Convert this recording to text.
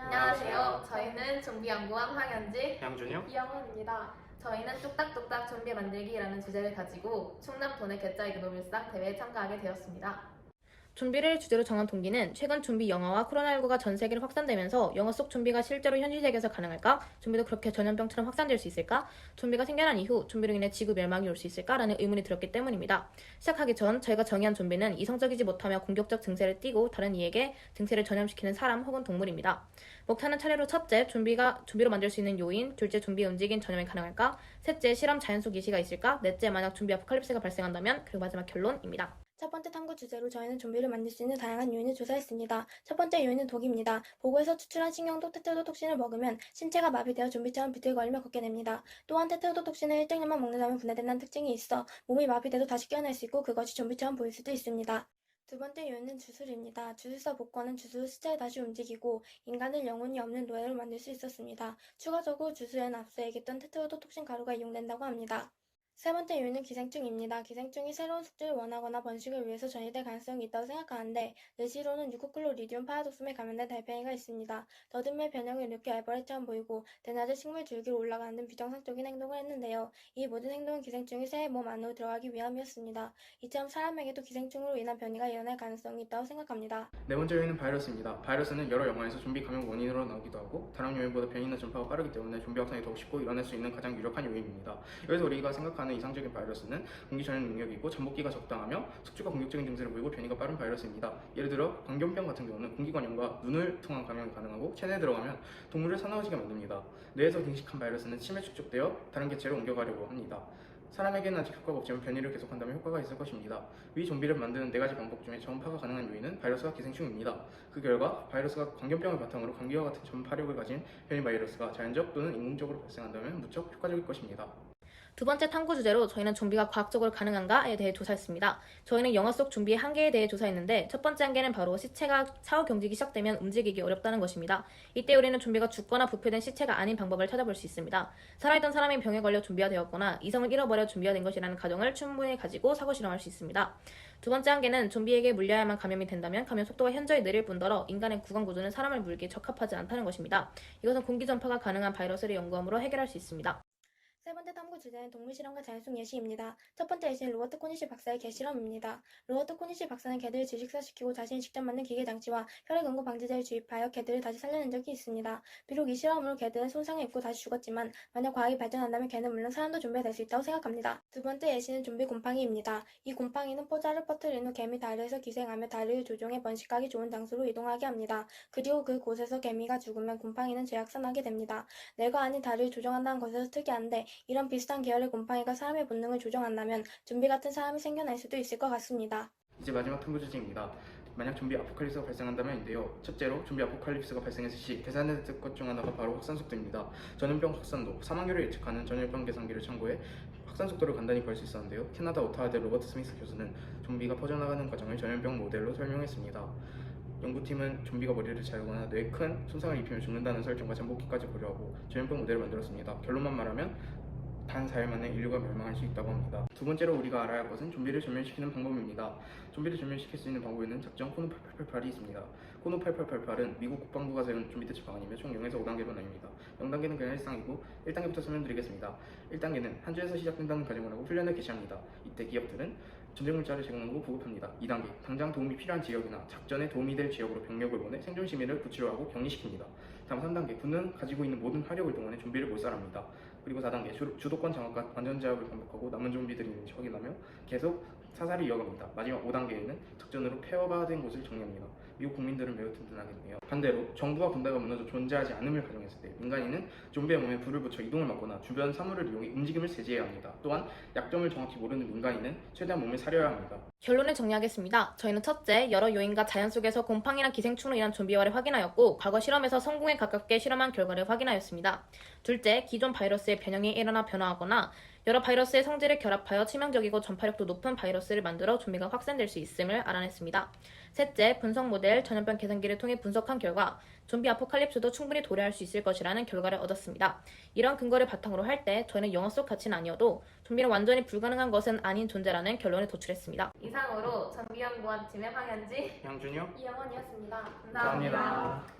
안녕하세요. 저희는 좀비연구원 황현지, 양준영, 이영원입니다. 저희는 뚝딱뚝딱 좀비 만들기라는 주제를 가지고 충남 도내 개짜기 노벨상 대회에 참가하게 되었습니다. 좀비를 주제로 정한 동기는 최근 좀비 영화와 코로나19가 전 세계로 확산되면서 영화 속 좀비가 실제로 현실 세계에서 가능할까? 좀비도 그렇게 전염병처럼 확산될 수 있을까? 좀비가 생겨난 이후 좀비로 인해 지구 멸망이 올 수 있을까라는 의문이 들었기 때문입니다. 시작하기 전 저희가 정의한 좀비는 이성적이지 못하며 공격적 증세를 띠고 다른 이에게 증세를 전염시키는 사람 혹은 동물입니다. 목차는 차례로 첫째, 좀비로 만들 수 있는 요인, 둘째, 좀비의 움직임 전염이 가능할까? 셋째, 실험 자연 속 이시가 있을까? 넷째, 만약 좀비 아포칼립스가 발생한다면? 그리고 마지막 결론입니다. 첫 번째 탐구 주제로 저희는 좀비를 만들 수 있는 다양한 요인을 조사했습니다. 첫 번째 요인은 독입니다. 보고에서 추출한 신경도 테트로독신을 먹으면 신체가 마비되어 좀비처럼 비틀거리며 걷게 됩니다. 또한 테트로독신을 일정량만 먹는다면 분해된다는 특징이 있어 몸이 마비돼도 다시 깨어날 수 있고 그것이 좀비처럼 보일 수도 있습니다. 두 번째 요인은 주술입니다. 주술사 복권은 주술을 숫자에 다시 움직이고 인간을 영혼이 없는 노예로 만들 수 있었습니다. 추가적으로 주술에는 앞서 얘기했던 테트로도톡신 가루가 이용된다고 합니다. 세 번째 요인은 기생충입니다. 기생충이 새로운 숙주를 원하거나 번식을 위해서 전이될 가능성이 있다고 생각하는데 뇌시로는 유코클로리디움 파라독숨에 감염된 달팽이가 있습니다. 더듬이의 변형을 일으켜 알버렛처럼 보이고 대낮에 식물 줄기로 올라가는 등 비정상적인 행동을 했는데요. 이 모든 행동은 기생충이 새의 몸 안으로 들어가기 위함이었습니다. 이처럼 사람에게도 기생충으로 인한 변이가 일어날 가능성이 있다고 생각합니다. 네 번째 요인은 바이러스입니다. 바이러스는 여러 영화에서 좀비 감염 원인으로 나오기도 하고 다른 요인보다 변이나 전파가 빠르기 때문에 좀비 확산이 더욱 쉽고 일어날 수 있는 가장 유력한 요인입니다. 여기서 우리가 생각하는 이상적인 바이러스는 공기 전염 능력이고 잠복기가 적당하며 숙주가 공격적인 증세를 보이고 변이가 빠른 바이러스입니다. 예를 들어 광견병 같은 경우는 공기관염과 눈을 통한 감염이 가능하고 체내에 들어가면 동물을 사나워지게 만듭니다. 뇌에서 증식한 바이러스는 침에 축적되어 다른 개체로 옮겨가려고 합니다. 사람에게는 아직 효과가 없지만 변이를 계속한다면 효과가 있을 것입니다. 위 좀비를 만드는 4가지 방법 중에 전파가 가능한 요인은 바이러스와 기생충입니다. 그 결과 바이러스가 광견병을 바탕으로 감기와 같은 전파력을 가진 변이 바이러스가 자연적 또는 인공적으로 발생한다면 무척 효과적일 것입니다. 두 번째 탐구 주제로 저희는 좀비가 과학적으로 가능한가에 대해 조사했습니다. 저희는 영화 속 좀비의 한계에 대해 조사했는데 첫 번째 한계는 바로 시체가 사후 경직이 시작되면 움직이기 어렵다는 것입니다. 이때 우리는 좀비가 죽거나 부패된 시체가 아닌 방법을 찾아볼 수 있습니다. 살아있던 사람이 병에 걸려 좀비가 되었거나 이성을 잃어버려 좀비가 된 것이라는 가정을 충분히 가지고 사고 실험할 수 있습니다. 두 번째 한계는 좀비에게 물려야만 감염이 된다면 감염 속도가 현저히 느릴 뿐더러 인간의 구강 구조는 사람을 물기에 적합하지 않다는 것입니다. 이것은 공기 전파가 가능한 바이러스를 연구함으로 해결할 수 있습니다. 세 번째 탐구 주제는 동물 실험과 자연 속 예시입니다. 첫 번째 예시는 로버트 코니시 박사의 개 실험입니다. 로버트 코니시 박사는 개들을 질식사시키고 자신이 직접 만든 기계 장치와 혈액 응고 방지제를 주입하여 개들을 다시 살려낸 적이 있습니다. 비록 이 실험으로 개들은 손상을 입고 다시 죽었지만 만약 과학이 발전한다면 개는 물론 사람도 좀비가 될 수 있다고 생각합니다. 두 번째 예시는 좀비 곰팡이입니다. 이 곰팡이는 포자를 퍼뜨린 후 개미 다리에서 기생하며 다리를 조종해 번식하기 좋은 장소로 이동하게 합니다. 그리고 그곳에서 개미가 죽으면 곰팡이는 재확산하게 됩니다. 뇌가 아닌 다리를 조종한다는 것에서 특이한데 이런 비슷한 계열의 곰팡이가 사람의 본능을 조종한다면 좀비 같은 사람이 생겨날 수도 있을 것 같습니다. 이제 마지막 탐구 주제입니다. 만약 좀비 아포칼립스가 발생한다면인데요. 첫째로 좀비 아포칼립스가 발생했을 시 계산해야 될 것 중 하나가 바로 확산 속도입니다. 전염병 확산도, 사망률을 예측하는 전염병 계산기를 참고해 확산 속도를 간단히 구할 수 있었는데요. 캐나다 오타와대 로버트 스미스 교수는 좀비가 퍼져나가는 과정을 전염병 모델로 설명했습니다. 연구팀은 좀비가 머리를 자르거나 뇌에 큰 손상을 입히며 죽는다는 설정과 잠복기까지 고려하고 전염병 모델을 만들었습니다. 결론만 말하면 단 4일 만에 인류가 멸망할 수 있다고 합니다. 두 번째로 우리가 알아야 할 것은 좀비를 전멸시키는 방법입니다. 좀비를 전멸시킬 수 있는 방법에는 작전 코노 8888이 있습니다. 코노 8888은 미국 국방부가 세운 좀비 대처 방안이며 총 0에서 5단계로 나뉩니다. 0단계는 그냥 일상이고 1단계부터 설명드리겠습니다. 1단계는 한 주에서 시작된다는 가정을 하고 훈련을 개시합니다. 이때 기업들은 전쟁 물자를 제공하고 보급합니다. 2단계, 당장 도움이 필요한 지역이나 작전에 도움이 될 지역으로 병력을 보내 생존 시민을 구치료하고 격리시킵니다. 다음 3단계, 군은 가지고 있는 모든 화력을 동원해 좀비를 몰살합니다. 그리고 4단계, 주도권 장악과 완전 제압을 반복하고 남은 좀비들이 있는지 확인하며 계속 사살을 이어갑니다. 마지막 5단계에는 작전으로 폐허화된 곳을 정리합니다. 미국 국민들은 매우 든든하겠네요. 반대로 정부와 군대가 무너져 존재하지 않음을 가정했을 때 민간인은 좀비의 몸에 불을 붙여 이동을 막거나 주변 사물을 이용해 움직임을 제지해야 합니다. 또한 약점을 정확히 모르는 민간인은 최대한 몸을 사려야 합니다. 결론을 정리하겠습니다. 저희는 첫째, 여러 요인과 자연 속에서 곰팡이나 기생충으로 인한 좀비화를 확인하였고 과거 실험에서 성공에 가깝게 실험한 결과를 확인하였습니다. 둘째, 기존 바이러스의 변형이 일어나 변화하거나 여러 바이러스의 성질을 결합하여 치명적이고 전파력도 높은 바이러스를 만들어 좀비가 확산될 수 있음을 알아냈습니다. 셋째, 분석 모델 전염병 계산기를 통해 분석한 결과 좀비 아포칼립스도 충분히 도래할 수 있을 것이라는 결과를 얻었습니다. 이런 근거를 바탕으로 할 때 저희는 영화 속 가치는 아니어도 좀비는 완전히 불가능한 것은 아닌 존재라는 결론을 도출했습니다. 이상으로 좀비연구원 팀의 황현지, 양준영, 이영원이었습니다. 감사합니다.